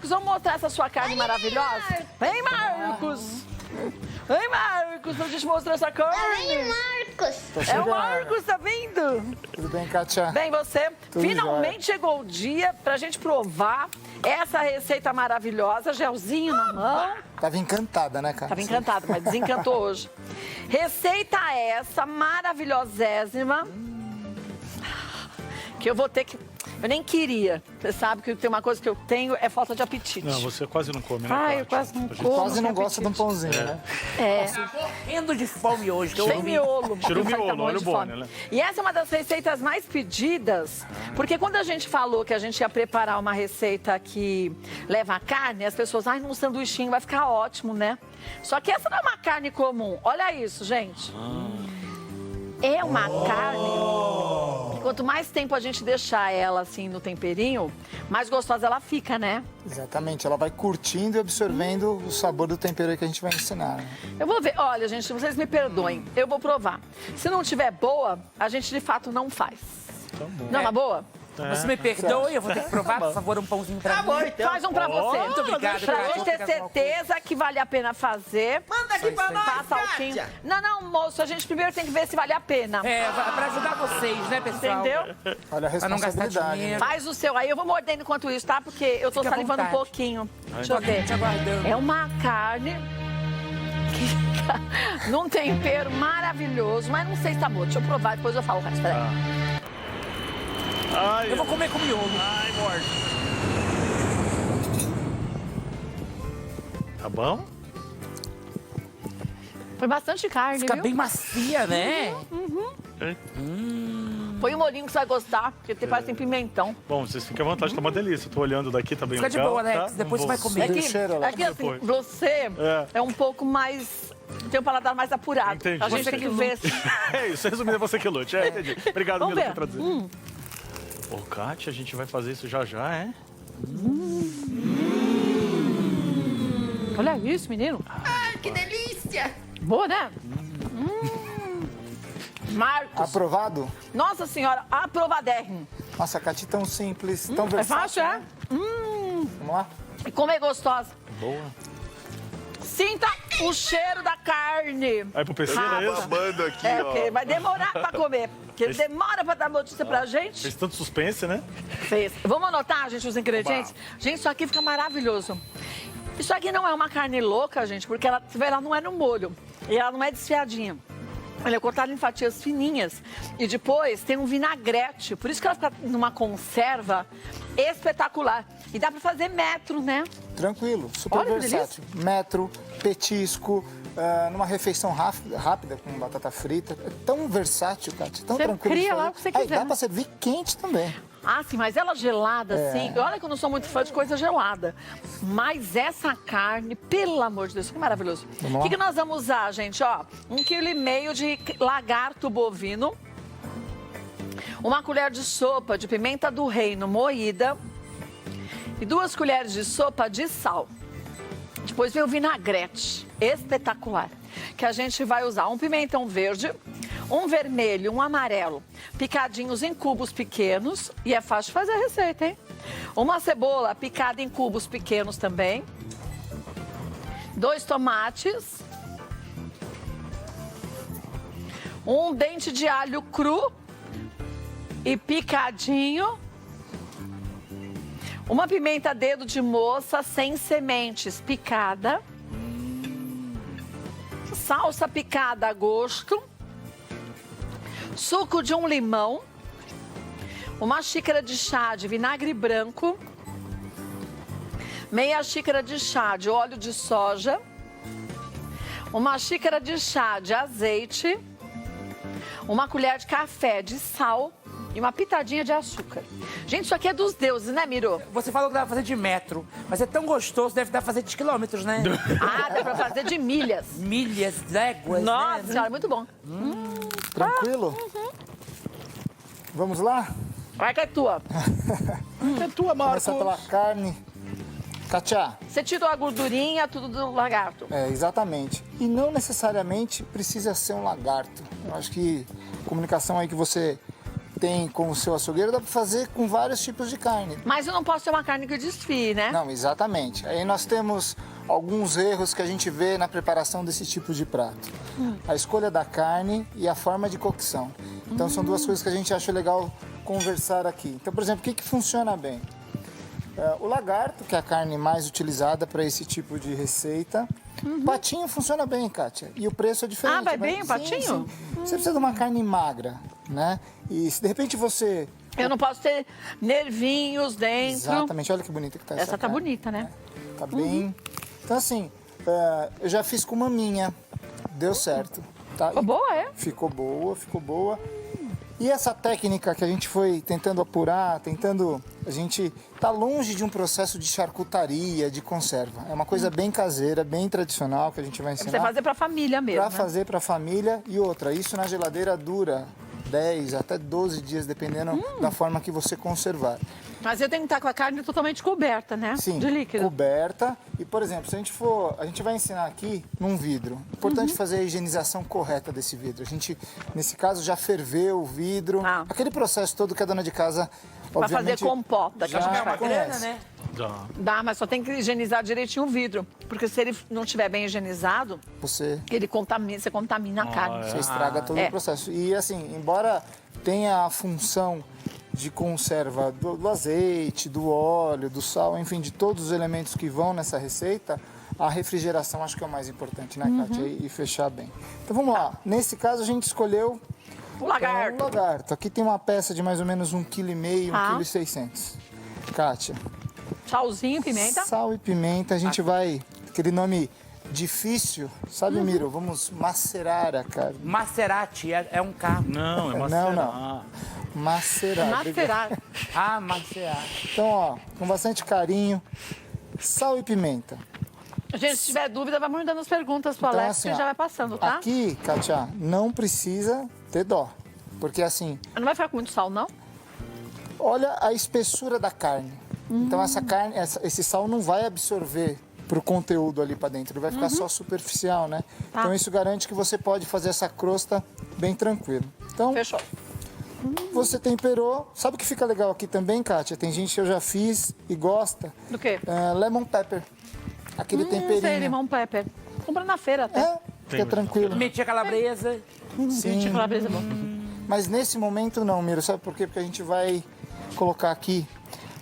Marcos, vamos mostrar essa sua carne maravilhosa? Vem, Marcos! Vem, Marcos, pra gente mostrar essa carne. Vem, Marcos. É o Marcos, tá vindo? Tudo bem, Kátia? Bem, você? Tudo Finalmente chegou o dia pra gente provar essa receita maravilhosa, gelzinho na mão. Tava encantada, né, Kátia? Tava encantada, mas desencantou hoje. Receita essa maravilhosésima que eu vou ter que... Eu nem queria. Você sabe que tem uma coisa que eu tenho, é falta de apetite. Não, você quase não come, né, Ai, eu Kátia? quase não A gente como. Quase não tem gosta de um apetite. pãozinho, né? É. Morrendo de fome hoje. que eu Sem ouvi. miolo. Tira o porque miolo, tá morrendo olha o de Bonnie, fome. né? E essa é uma das receitas mais pedidas, porque quando a gente falou que a gente ia preparar uma receita que leva carne, as pessoas, ai, num sanduichinho vai ficar ótimo, né? Só que essa não é uma carne comum. Olha isso, gente. É uma carne que quanto mais tempo a gente deixar ela assim no temperinho, mais gostosa ela fica, né? Exatamente, ela vai curtindo e absorvendo o sabor do tempero que a gente vai ensinar. Né? Eu vou ver. Olha, gente, vocês me perdoem. Eu vou provar. Se não tiver boa, a gente de fato não faz. Tá bom. Não, é boa? Você me perdoe, eu vou ter que provar, por favor, um pãozinho pra mim. Faz um pra você. Muito obrigado, Pra Kátia. gente ter certeza que vale a pena fazer. Manda aqui pra nós, Passa alquinho. Kátia. Não, moço, a gente primeiro tem que ver se vale a pena. É, pra ajudar vocês, né, pessoal? Entendeu? Olha a Pra não gastar responsabilidade. dinheiro. Faz o seu aí, eu vou mordendo enquanto isso, tá? Porque eu tô Fica à salivando um vontade. pouquinho. Deixa eu ver. Te aguardando. É uma carne que fica num tempero maravilhoso, mas não sei se tá bom. Deixa eu provar, depois eu falo o resto. Peraí. Ai, Eu vou comer com miolo. Ai, morte. Tá bom? Foi bastante carne, Fica viu? bem macia, né? Põe um molhinho que você vai gostar, porque parece tem pimentão. Bom, vocês fiquem à vontade, tá uma delícia. Tô olhando daqui, tá bem Fica de legal. boa, Alex, tá? depois Não você vai vou- comer. É que, o cheiro, é que assim, depois. você é um pouco mais... Tem um paladar mais apurado. Entendi. A gente Você tem que que ver... É isso, resumindo, é você que lute. É, entendi. Obrigado, Vamos Mila, ver. por trazer. Ô, Kátia, a gente vai fazer isso já já, é? Olha isso, menino. Ai, que delícia. Boa, né? Marcos. Aprovado? Nossa senhora, aprovadérrimo. Nossa, Kátia, tão simples, tão É versátil. fácil, é? né? Vamos lá? E como é gostosa. Boa. Sinta o cheiro da carne. Aí pro PC, não é isso? Babando aqui, É, ó. porque vai demorar pra comer. Porque demora pra dar notícia pra gente. Fez tanto suspense, né? Fez. Vamos anotar, gente, os ingredientes? Gente, isso aqui fica maravilhoso. Isso aqui não é uma carne louca, gente, porque ela não é no molho. E ela não é desfiadinha. Ela é cortada em fatias fininhas. E depois tem um vinagrete. Por isso que ela fica numa conserva espetacular. E dá pra fazer metro, né? Tranquilo, super Olha que versátil. Metro, petisco, numa refeição rápida com batata frita. É tão versátil, Kátia, tão Você tranquilo. de cria fazer. lá o que você Aí quiser, dá né? pra servir quente também. Ah, sim, mas ela gelada, assim. Olha que eu não sou muito fã de coisa gelada. Mas essa carne, pelo amor de Deus, que maravilhoso. Vamos O que, lá? que nós vamos usar, gente? Ó, 1,5 kg de lagarto bovino. 1 colher de sopa de pimenta do reino moída. E 2 colheres de sopa de sal. Depois vem o vinagrete, espetacular, que a gente vai usar um pimentão verde, um vermelho, um amarelo, picadinhos em cubos pequenos, e é fácil de fazer a receita, hein? Uma cebola picada em cubos pequenos também, 2 tomates, um dente de alho cru e picadinho, uma pimenta dedo de moça sem sementes picada. Salsa picada a gosto. Suco de um limão. 1 xícara de chá de vinagre branco. Meia xícara de chá de óleo de soja. 1 xícara de chá de azeite. 1 colher de café de sal. E uma pitadinha de açúcar. Gente, isso aqui é dos deuses, né, Miro? Você falou que dá pra fazer de metro, mas é tão gostoso, deve dar pra fazer de quilômetros, né? Ah, dá pra fazer de milhas. Milhas, léguas, Nossa né? senhora, muito bom. Tranquilo? Vamos lá? Vai que é tua. É tua, Marcos. Começar pela carne. Kátia, Você tirou a gordurinha, tudo do lagarto. exatamente. E não necessariamente precisa ser um lagarto. Eu acho que a comunicação aí que você tem com o seu açougueiro, dá para fazer com vários tipos de carne. Mas eu não posso ter uma carne que desfie, né? Não, exatamente. Aí nós temos alguns erros que a gente vê na preparação desse tipo de prato. A escolha da carne e a forma de cocção. Então são duas coisas que a gente acha legal conversar aqui. Então, por exemplo, o que funciona bem? O lagarto, que é a carne mais utilizada para esse tipo de receita. Patinho funciona bem, Kátia. E o preço é diferente. Ah, vai bem o patinho? Sim. Você precisa de uma carne magra, né? E se de repente você... Eu não posso ter nervinhos dentro. Exatamente. Olha que bonita que tá essa Essa tá carne. bonita, né? Tá bem. Então, assim, eu já fiz com maminha. Deu certo. Tá? Ficou boa, é? Ficou boa, ficou boa. E essa técnica que a gente foi tentando apurar, a gente tá longe de um processo de charcutaria, de conserva. É uma coisa bem caseira, bem tradicional que a gente vai ensinar. Você fazer pra família mesmo, Para né? fazer para a família. E outra, isso na geladeira dura 10 até 12 dias, dependendo da forma que você conservar. Mas eu tenho que estar com a carne totalmente coberta, né? Sim, De líquido. coberta. E, por exemplo, se a gente vai ensinar aqui num vidro. Importante fazer a higienização correta desse vidro. A gente, nesse caso, já ferveu o vidro. Ah. Aquele processo todo que a dona de casa, Pra obviamente, fazer compota, que a já gente É uma faz. grana, conhece. né? Dá, mas só tem que higienizar direitinho o vidro. Porque se ele não estiver bem higienizado, Você você contamina a carne. Você estraga todo É. o processo. E assim, embora tenha a função de conserva do azeite, do óleo, do sal, enfim, de todos os elementos que vão nessa receita, a refrigeração acho que é o mais importante, né, Kátia? E fechar bem. Então vamos lá. Nesse caso a gente escolheu O lagarto. o lagarto. Aqui tem uma peça de mais ou menos 1,5 kg, Tá. 1,6 kg. Kátia, Salzinho, pimenta. sal e pimenta, a gente vai... Aquele nome difícil, sabe, Miro? Vamos macerar a carne. Maserati é um carro. Não, é Não, macerar. não. Macerar. Macerar. Ah, Maserati. Então, ó, com bastante carinho, sal e pimenta. Gente, se tiver dúvida, vai mandando as perguntas pro Então, Alex, assim, que ó, já vai passando, tá? Aqui, Kátia, não precisa ter dó. Porque assim, Não vai ficar com muito sal, não? olha a espessura da carne. Então essa carne, esse sal não vai absorver pro conteúdo ali para dentro, ele vai ficar só superficial, né? Tá. Então isso garante que você pode fazer essa crosta bem tranquilo. Então, Fechou. você temperou. Sabe o que fica legal aqui também, Kátia? Tem gente que eu já fiz e gosta. Do quê? Lemon pepper. Aquele temperinho. Sei, limão pepper. Compra na feira até. É, fica tranquilo. Pimentinha calabresa. Sim. Calabresa é bom. Mas nesse momento não, Miro. Sabe por quê? Porque a gente vai colocar aqui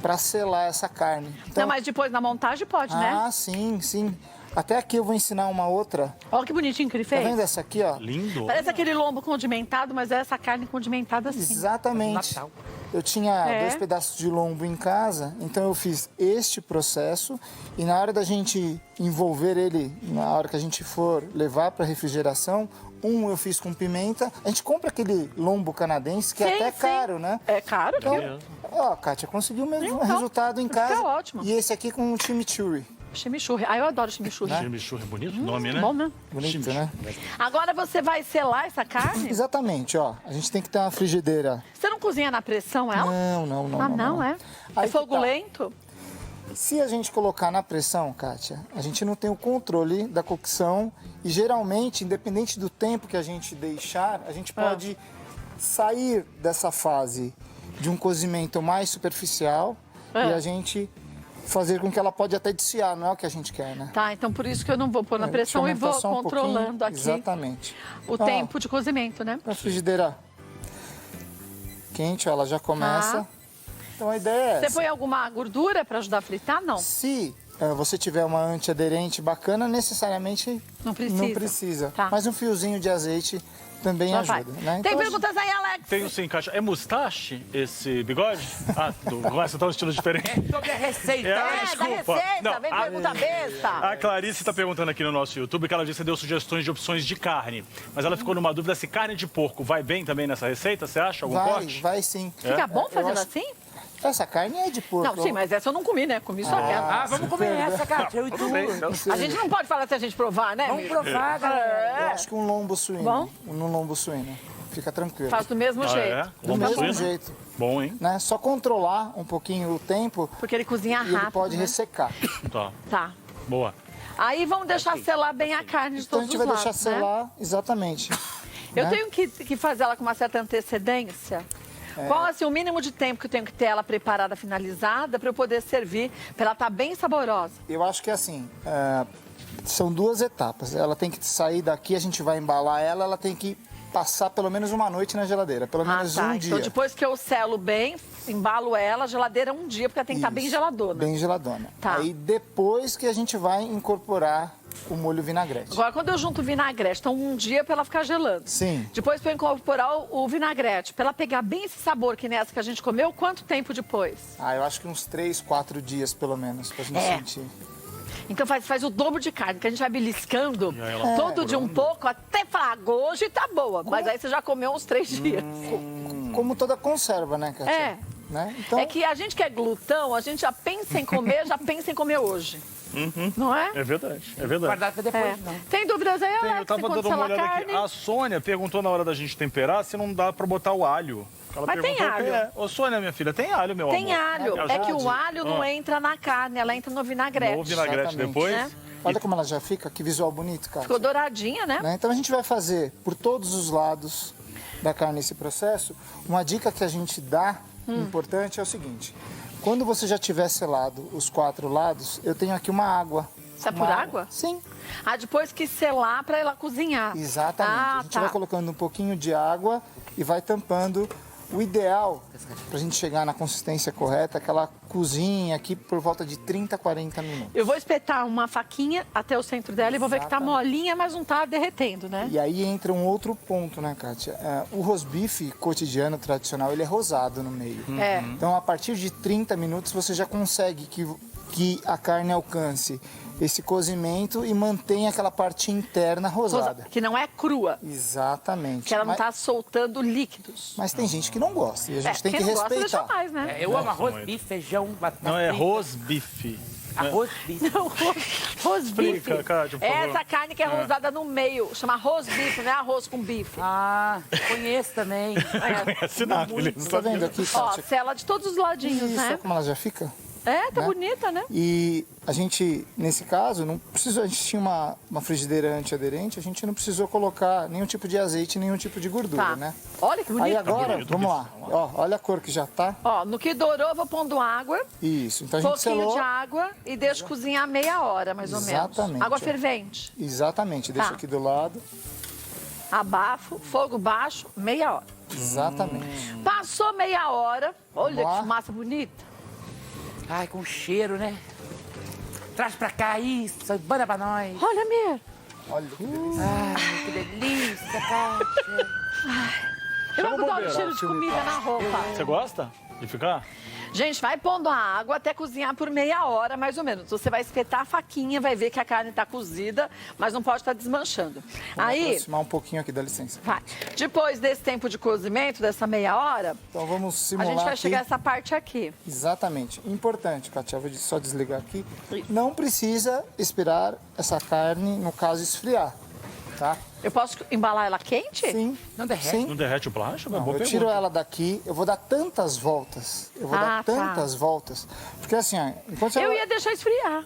para selar essa carne. Então, Não, mas depois na montagem pode, né? ah, sim, sim. Até aqui eu vou ensinar uma outra. Olha que bonitinho que ele Tá fez. vendo essa aqui, ó? Lindo. Parece aquele lombo condimentado, mas é essa carne condimentada assim. Exatamente. Natal. Eu tinha É. 2 pedaços de lombo em casa, então eu fiz este processo e na hora da gente envolver ele, na hora que a gente for levar para refrigeração, eu fiz com pimenta. A gente compra aquele lombo canadense que é Sim, até sim. caro, né? É caro, Então, viu? ó, Kátia, conseguiu o mesmo Então, resultado em fica casa. ótimo. E esse aqui com chimichurri. Chimichurri. Ah, eu adoro chimichurri. Chimichurri é bonito o nome, né? Bom, né? Bonito, né? Agora você vai selar essa carne? Exatamente, ó. A gente tem que ter uma frigideira. Você não cozinha na pressão ela? Não. Ah, não, é? Aí É que fogo tá. lento? Se a gente colocar na pressão, Kátia, a gente não tem o controle da cocção e geralmente, independente do tempo que a gente deixar, a gente pode sair dessa fase de um cozimento mais superficial e a gente fazer com que ela pode até desfiar, não é o que a gente quer, né? Tá, então por isso que eu não vou pôr na Deixa eu pressão e aumentar vou só um controlando pouquinho. aqui Exatamente. o tempo de cozimento, né? A frigideira quente, ó, ela já começa. Ah. Então a ideia é Você essa. põe alguma gordura para ajudar a fritar? Não. Se você tiver uma antiaderente bacana, necessariamente Não precisa. não precisa. Tá. Mas um fiozinho de azeite também Já vai. ajuda, né? Tem Então, perguntas aí, Alex? Tenho sim, Caixa. É mustache esse bigode? Ah, começa a dar um estilo diferente. Sobre a receita. É, Da desculpa. receita, Não, vem a- pergunta besta. A Clarice está perguntando aqui no nosso YouTube que ela disse que deu sugestões de opções de carne. Mas ela ficou numa dúvida se carne de porco vai bem também nessa receita, você acha? Algum corte? vai sim. Fica bom Eu fazendo acho- assim? Essa carne é de porco. Não, sim, mas essa eu não comi, né? Comi só aquela. Ah, vamos comer essa, Cátia. Eu e tu. Tudo bem, não. A gente não pode falar se a gente provar, né, Vamos amigo? provar, galera. Eu acho que um lombo suíno. Bom? Um lombo suíno. Fica tranquilo. Faz do mesmo Ah, jeito. é? Do Lombo mesmo suíno? jeito. Bom, hein? Né? Só controlar um pouquinho o tempo Porque ele cozinha e ele rápido, pode né? ressecar. Tá, Tá. boa. Aí vamos deixar selar bem a carne de Então a todos gente os vai lados, deixar né? selar, exatamente. Eu né? tenho que fazer ela com uma certa antecedência. Qual assim, o mínimo de tempo que eu tenho que ter ela preparada, finalizada, para eu poder servir, para ela estar bem saborosa? Eu acho que assim, são 2 etapas. Ela tem que sair daqui, a gente vai embalar ela, ela tem que passar pelo menos uma noite na geladeira, pelo menos um dia. Então depois que eu selo bem, embalo ela, geladeira um dia, porque ela tem que estar bem Isso, geladona. Bem geladona. Tá. Aí depois que a gente vai incorporar o molho vinagrete. Agora, quando eu junto o vinagrete, então um dia para ela ficar gelando. Sim. Depois para eu incorporar o vinagrete, para ela pegar bem esse sabor que nessa que a gente comeu, quanto tempo depois? Eu acho que uns 3, 4 dias pelo menos, pra gente sentir. Então faz o dobro de carne, que a gente vai beliscando todo dia um pouco, até falar, hoje tá boa. Mas aí você já comeu uns 3 dias. Como toda conserva, né, Kátia? É. Né? Então, É que a gente que é glutão, a gente já pensa em comer, já pensa em comer hoje. Não é? É verdade, é verdade. Guardar pra depois, É. não. Tem dúvidas aí, Alex? Eu tava dando uma olhada aqui. A Sônia perguntou na hora da gente temperar se não dá pra botar o alho. Ela Mas tem perguntou alho. Ô, Sônia, minha filha, tem alho, meu Tem amor. alho. É que o alho não entra na carne, ela entra no vinagrete. No vinagrete Exatamente. depois. Né? olha como ela já fica, que visual bonito, Kátia. Ficou douradinha, né? Né? Então a gente vai fazer por todos os lados da carne esse processo. Uma dica que a gente dá, importante, é o seguinte. Quando você já tiver selado os 4 lados, eu tenho aqui uma água. Isso é Uma por água? Sim, Depois que selar para ela cozinhar. exatamente. A gente vai colocando um pouquinho de água e vai tampando. O ideal, para a gente chegar na consistência correta, é que ela cozinhe aqui por volta de 30, 40 minutos. Eu vou espetar uma faquinha até o centro dela e vou ver que tá Exatamente. molinha, mas não tá derretendo, né? E aí entra um outro ponto, né, Kátia? O rosbife cotidiano, tradicional, ele é rosado no meio. É. Então, a partir de 30 minutos, você já consegue que a carne alcance esse cozimento e mantenha aquela parte interna rosada. Que não é crua, Exatamente. que ela não tá soltando líquidos. Mas tem gente que não gosta e a gente tem que quem não gosta, deixa respeitar. mais, né? Eu amo arroz, bife, feijão, batata Não, é frita. rosbife. Arroz, bife. Não, rosbife. Explica, Kátia, por favor. Essa carne que é rosada no meio, chama rosbife, não é arroz com bife. Conheço também. Conhece nada, ele não Tá vendo sabia. aqui, Ó, Kátia? sela de todos os ladinhos, Isso, olha né? como ela já fica. É, tá né? bonita, né? E a gente, nesse caso, não precisou, a gente tinha uma frigideira antiaderente, a gente não precisou colocar nenhum tipo de azeite, nenhum tipo de gordura, Tá. né? Olha que bonito. Aí agora, bonito, vamos lá. Ó, olha a cor que já tá. Ó, no que dourou, eu vou pondo água, Isso. Então a gente pouquinho selou. de água e deixo cozinhar meia hora, mais ou menos. Exatamente, Água ó. fervente. Exatamente. Deixa Tá. aqui do lado. Abafo, fogo baixo, meia hora. Exatamente. Passou meia hora. Olha Vamos lá. que fumaça bonita. Ai, com cheiro, né? Traz pra cá isso, banda pra nós. Olha, Mir. Olha que delícia. Ai, que delícia, Kátia. Eu Chama o adoro bombeiro. cheiro de comida na roupa. Você gosta de ficar? Gente, vai pondo a água até cozinhar por meia hora, mais ou menos. Você vai espetar a faquinha, vai ver que a carne tá cozida, mas não pode estar desmanchando. Vamos Aí, aproximar um pouquinho aqui, dá licença. vai. Depois desse tempo de cozimento, dessa meia hora, Então vamos a simular gente vai aqui. chegar a essa parte aqui. Exatamente. Importante, Kátia, vou só desligar aqui. Não precisa esperar essa carne, no caso, esfriar, tá? Eu posso embalar ela quente? Sim. Não derrete? Sim. Não derrete o plástico? É Não, boa eu pergunta. tiro ela daqui, eu vou dar tantas voltas. Eu vou dar tá. tantas voltas. Porque assim, ó, enquanto Eu ela... ia deixar esfriar.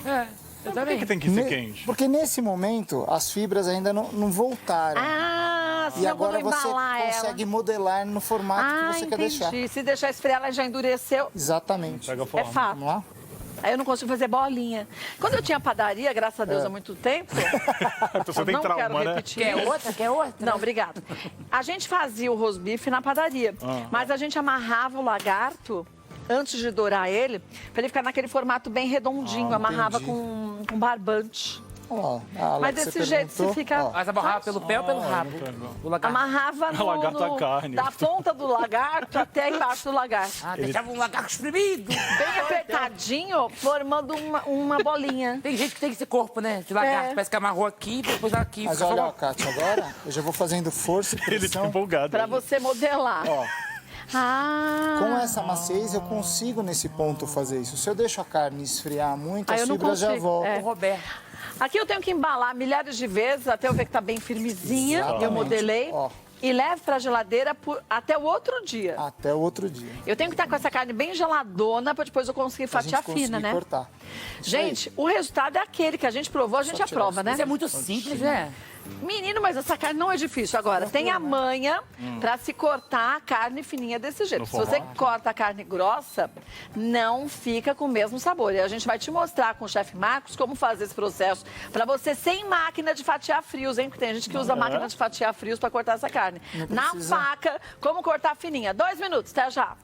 É, Por eu que, também. que tem que ser quente? Porque nesse momento as fibras ainda não voltaram. Ah, e senão agora quando eu você embalar consegue ela... modelar no formato que você quer deixar. entendi. Se deixar esfriar, ela já endureceu. Exatamente. Pega a É forma. fato. Vamos lá? Aí eu não consigo fazer bolinha. Quando eu tinha padaria, graças a Deus, há muito tempo, Então você eu tem não trauma, quero né? repetir Quer isso. outra? Quer outra? Não, obrigada. A gente fazia o rosbife na padaria, mas a gente amarrava o lagarto antes de dourar ele, para ele ficar naquele formato bem redondinho, amarrava entendi. com barbante. Ó, a Mas Alex, desse você jeito você perguntou, fica- ó, Mas amarrar pelo pé ou pelo rabo? O lagarto. Amarrava no, lagarto à carne. da ponta do lagarto até embaixo do lagarto. Deixava um lagarto espremido. Bem apertadinho, formando uma bolinha. Tem gente que tem esse corpo, né? De lagarto. É. Parece que amarrou aqui, depois aqui. Mas Fica só olha, uma- ó, Kátia, agora eu já vou fazendo força e Ele tá pressão. empolgado. Para você modelar. Ó, Ah, com essa maciez eu consigo nesse ponto fazer isso. Se eu deixo a carne esfriar muito, as eu não fibras já consigo, voltam. é. O Roberto. aqui eu tenho que embalar milhares de vezes até eu ver que tá bem firmezinha. Exatamente. Eu modelei. Ó. E levo para a geladeira até o outro dia. Até o outro dia. Eu tenho que estar com essa carne bem geladona para depois eu conseguir Pra fatiar gente conseguir fina, né? cortar. Gente, o resultado é aquele que a gente provou, a gente Só tirar aprova, os né? Isso é muito simples, né? Menino, mas essa carne não é difícil. Agora, tem a manha pra se cortar a carne fininha desse jeito. No Se você formato. corta a carne grossa, não fica com o mesmo sabor. E a gente vai te mostrar com o chefe Marcos como fazer esse processo pra você sem máquina de fatiar frios, hein? Porque tem gente que usa máquina de fatiar frios pra cortar essa carne. Na precisa. faca, como cortar fininha. 2 minutos, até já.